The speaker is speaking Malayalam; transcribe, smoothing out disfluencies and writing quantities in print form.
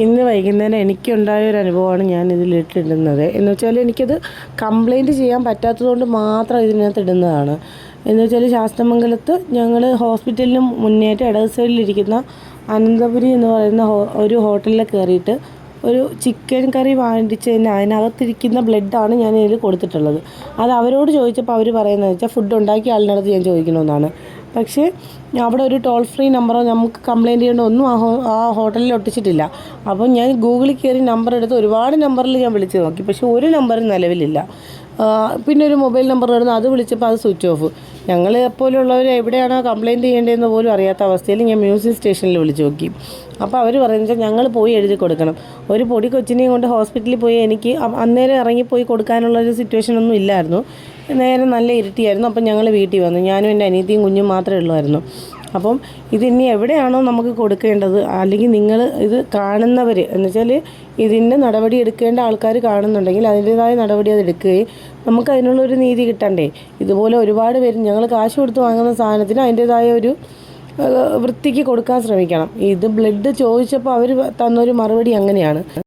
ഇന്ന് വൈകുന്നേരം എനിക്കുണ്ടായ ഒരു അനുഭവമാണ് ഞാൻ ഇതിലിട്ടിടുന്നത്. എന്ന് വെച്ചാൽ എനിക്കത് കംപ്ലയിൻറ്റ് ചെയ്യാൻ പറ്റാത്തതുകൊണ്ട് മാത്രം ഇതിനകത്ത് ഇടുന്നതാണ്. എന്ന് വെച്ചാൽ ശാസ്തമംഗലത്ത് ഞങ്ങൾ ഹോസ്പിറ്റലിന് മുന്നേറ്റ ഇടത് സൈഡിലിരിക്കുന്ന അനന്തപുരി എന്ന് പറയുന്ന ഒരു ഹോട്ടലിൽ കയറിയിട്ട് ഒരു ചിക്കൻ കറി വാങ്ങിച്ചതിന് അതിനകത്തിരിക്കുന്ന ബ്ലഡാണ് ഞാൻ ഇതിൽ കൊടുത്തിട്ടുള്ളത്. അത് അവരോട് ചോദിച്ചപ്പോൾ അവർ പറയുന്നത് വെച്ചാൽ ഫുഡ് ഉണ്ടാക്കിയ ആളിനടുത്ത് ഞാൻ ചോദിക്കണമെന്നാണ്. പക്ഷേ അവിടെ ഒരു ടോൾ ഫ്രീ നമ്പറോ നമുക്ക് കംപ്ലയിൻറ്റ് ചെയ്യേണ്ട ഒന്നും ആ ഹോട്ടലിൽ ഒട്ടിച്ചിട്ടില്ല. അപ്പം ഞാൻ ഗൂഗിളിൽ കയറി നമ്പർ എടുത്ത് ഒരുപാട് നമ്പറിൽ ഞാൻ വിളിച്ച് നോക്കി, പക്ഷേ ഒരു നമ്പറും നിലവിലില്ല. പിന്നെ ഒരു മൊബൈൽ നമ്പർ വരുന്നു, അത് വിളിച്ചപ്പോൾ അത് സ്വിച്ച് ഓഫ്. ഞങ്ങൾ എപ്പോലുള്ളവർ എവിടെയാണോ കംപ്ലയിൻറ്റ് ചെയ്യേണ്ടതെന്ന് പോലും അറിയാത്ത അവസ്ഥയിൽ ഞാൻ മ്യൂസിക് സ്റ്റേഷനിൽ വിളിച്ച് നോക്കി. അപ്പോൾ അവർ പറയുന്നത് വെച്ചാൽ ഞങ്ങൾ പോയി എഴുതി കൊടുക്കണം. ഒരു പൊടി കൊച്ചിനെയും കൊണ്ട് ഹോസ്പിറ്റലിൽ പോയി എനിക്ക് അന്നേരം ഇറങ്ങിപ്പോയി കൊടുക്കാനുള്ളൊരു സിറ്റുവേഷനൊന്നും ഇല്ലായിരുന്നു. നേരെ നല്ല ഇരുട്ടിയായിരുന്നു. അപ്പം ഞങ്ങൾ വീട്ടിൽ വന്നു. ഞാനും എൻ്റെ അനിയത്തിയും കുഞ്ഞും മാത്രമേ ഉള്ളായിരുന്നു. അപ്പം ഇതിനി എവിടെയാണോ നമുക്ക് കൊടുക്കേണ്ടത്, അല്ലെങ്കിൽ നിങ്ങൾ ഇത് കാണുന്നവർ എന്ന് വെച്ചാൽ ഇതിൻ്റെ നടപടി എടുക്കേണ്ട ആൾക്കാർ കാണുന്നുണ്ടെങ്കിൽ അതിൻ്റേതായ നടപടി അത് എടുക്കുകയും നമുക്ക് അതിനുള്ളൊരു നീതി കിട്ടണ്ടേ. ഇതുപോലെ ഒരുപാട് പേര് ഞങ്ങൾ കാശ് കൊടുത്ത് വാങ്ങുന്ന സാധനത്തിന് അതിൻ്റേതായ ഒരു വൃത്തിക്ക് കൊടുക്കാൻ ശ്രമിക്കണം. ഇത് ബ്ലഡ് ചോദിച്ചപ്പോൾ അവർ തന്നൊരു മറുപടി അങ്ങനെയാണ്.